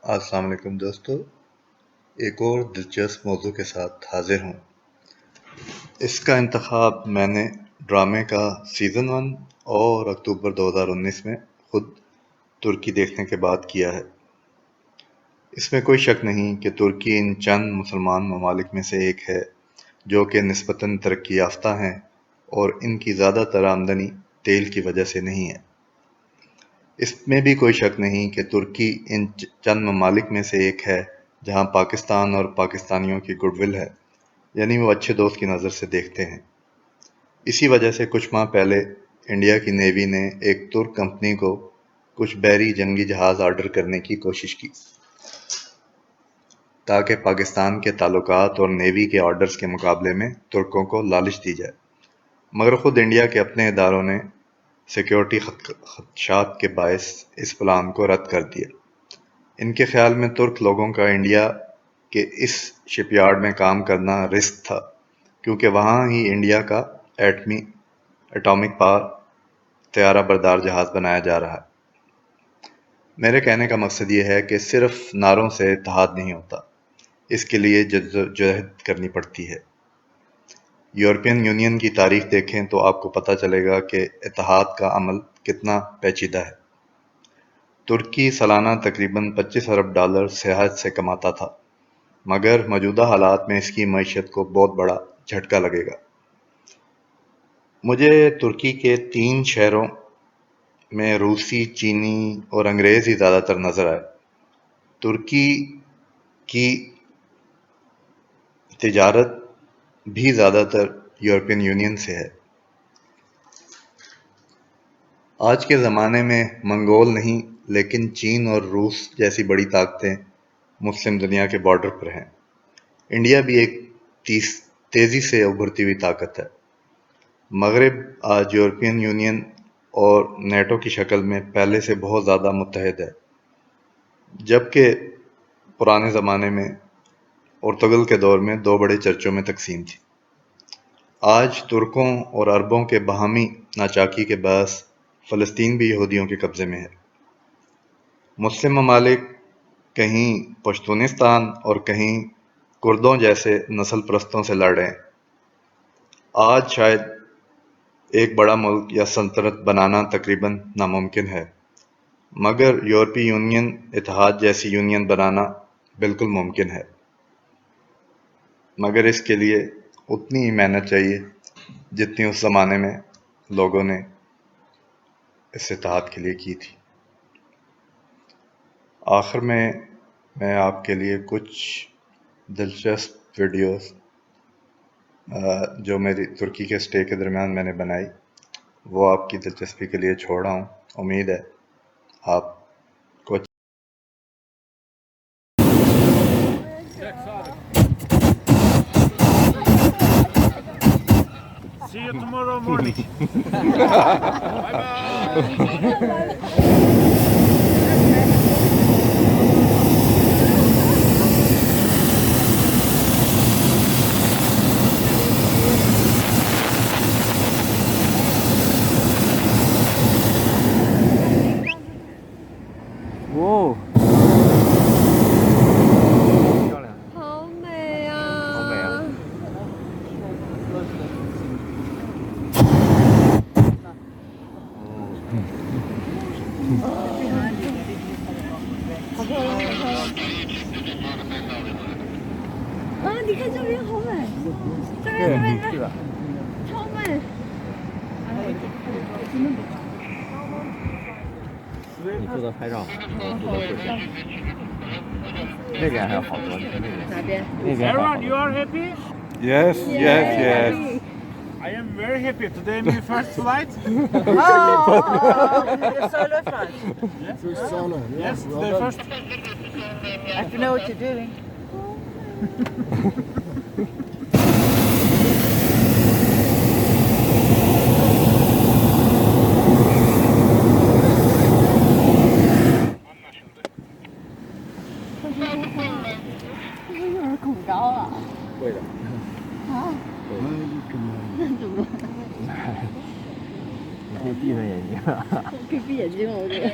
السلام علیکم دوستو، ایک اور دلچسپ موضوع کے ساتھ حاضر ہوں۔ اس کا انتخاب میں نے ڈرامے کا سیزن 1 اور اکتوبر 2019 میں خود ترکی دیکھنے کے بعد کیا ہے۔ اس میں کوئی شک نہیں کہ ترکی ان چند مسلمان ممالک میں سے ایک ہے جو کہ نسبتاً ترقی یافتہ ہیں اور ان کی زیادہ تر آمدنی تیل کی وجہ سے نہیں ہے۔ اس میں بھی کوئی شک نہیں کہ ترکی ان چند ممالک میں سے ایک ہے جہاں پاکستان اور پاکستانیوں کی گڈ ول ہے، یعنی وہ اچھے دوست کی نظر سے دیکھتے ہیں۔ اسی وجہ سے کچھ ماہ پہلے انڈیا کی نیوی نے ایک ترک کمپنی کو کچھ بحری جنگی جہاز آرڈر کرنے کی کوشش کی تاکہ پاکستان کے تعلقات اور نیوی کے آرڈرز کے مقابلے میں ترکوں کو لالچ دی جائے، مگر خود انڈیا کے اپنے اداروں نے سیکیورٹی خدشات کے باعث اس پلان کو رد کر دیا۔ ان کے خیال میں ترک لوگوں کا انڈیا کے اس شپ یارڈ میں کام کرنا رسک تھا، کیونکہ وہاں ہی انڈیا کا ایٹامک پاور طیارہ بردار جہاز بنایا جا رہا ہے۔ میرے کہنے کا مقصد یہ ہے کہ صرف نعروں سے اتحاد نہیں ہوتا، اس کے لیے جدوجہد کرنی پڑتی ہے۔ یورپین یونین کی تاریخ دیکھیں تو آپ کو پتہ چلے گا کہ اتحاد کا عمل کتنا پیچیدہ ہے۔ ترکی سالانہ تقریباً $25 ارب سیاحت سے کماتا تھا، مگر موجودہ حالات میں اس کی معیشت کو بہت بڑا جھٹکا لگے گا۔ مجھے ترکی کے 3 شہروں میں روسی، چینی اور انگریز ہی زیادہ تر نظر آئے۔ ترکی کی تجارت بھی زیادہ تر یورپین یونین سے ہے۔ آج کے زمانے میں منگول نہیں لیکن چین اور روس جیسی بڑی طاقتیں مسلم دنیا کے بارڈر پر ہیں۔ انڈیا بھی ایک تیزی سے ابھرتی ہوئی طاقت ہے۔ مغرب آج یورپین یونین اور نیٹو کی شکل میں پہلے سے بہت زیادہ متحد ہے، جبکہ پرانے زمانے میں ارطغرل کے دور میں 2 بڑے چرچوں میں تقسیم تھی۔ آج ترکوں اور عربوں کے باہمی ناچاکی کے باعث فلسطین بھی یہودیوں کے قبضے میں ہے۔ مسلم ممالک کہیں پشتونستان اور کہیں کردوں جیسے نسل پرستوں سے لڑ رہے ہیں۔ آج شاید ایک بڑا ملک یا سلطنت بنانا تقریباً ناممکن ہے، مگر یورپی یونین اتحاد جیسی یونین بنانا بالکل ممکن ہے، مگر اس کے لیے اتنی ہی محنت چاہیے جتنی اس زمانے میں لوگوں نے اس اتحاد کے لیے کی تھی۔ آخر میں آپ کے لیے کچھ دلچسپ ویڈیوز جو میری ترکی کے سٹے کے درمیان میں نے بنائی، وہ آپ کی دلچسپی کے لیے چھوڑ رہا ہوں۔ امید ہے آپ کو See you tomorrow morning. Wow，漂亮，好美啊！好美啊！好漂亮，好漂亮！啊，你看这边好美，这边这边是的。超美。你负责拍照，我负责摄像。那边还有好多，你看那边。哪边？那边还有好 Everyone, you 多。 are happy? Yes, I am very happy. Today my first flight. The solo flight. First solo. Yes, today first. I have to know what you're doing. Có 会的。你可以闭上眼睛。可以闭眼睛了，我觉得。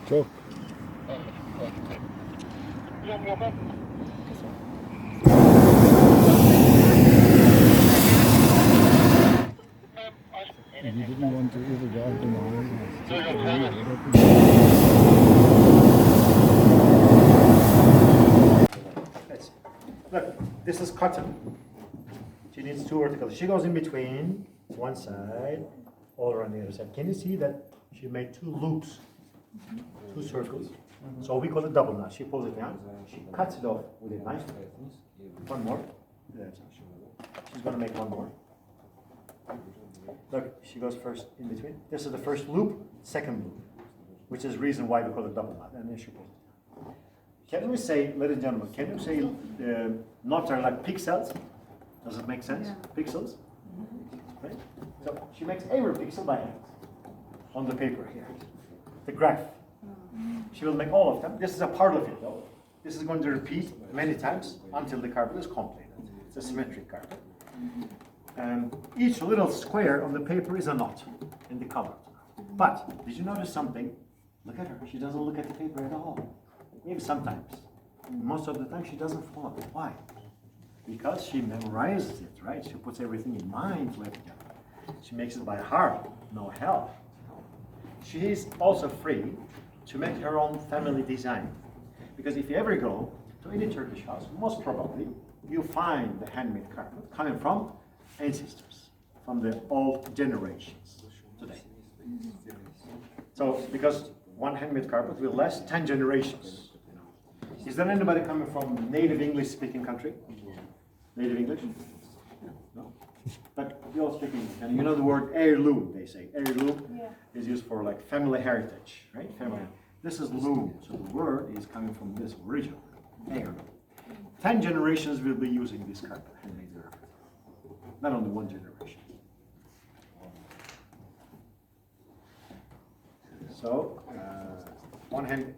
Çok. You didn't want to eat the garden. Let's see. Look, this is cotton. She needs two verticals. She goes in between one side, all around the other side. Can you see that she made two loops, two circles? So we call it double knot. She pulls it down. She cuts it off with a knife. One more. She's going to make one more. Look, she goes first in between. This is the first loop, second loop, which is the reason why we call it double knot. And then she pulls it down. Can we say, ladies and gentlemen, can you say knots are like pixels? Does it make sense? Yeah. Pixels? Right? So she makes every pixel by hand on the paper here. The graph. She will make all of them. This is a part of it though. This is going to repeat many times until the carpet is completed. It's a symmetric carpet. Each little square on the paper is a knot in the color. But did you notice something? Look at her. She doesn't look at the paper at all. Maybe sometimes. Most of the time she doesn't follow it. Why? Because she memorizes it, right? She puts everything in mind together. She makes it by heart, no help. She is also free to make her own family design. Because if you ever go to any Turkish house, most probably you find the handmade carpet coming from ancestors, from the old generations today. So, because one handmade carpet will last 10 generations. Is there anybody coming from native English-speaking country? Native English? No? But you all speak English, and you know the word heirloom, they say. Heirloom is used for like family heritage, right? Family. This is loom, so the word is coming from this original, heirloom. 10 generations will be using this carpet, handmade carpet. Not only one generation. So, one hand.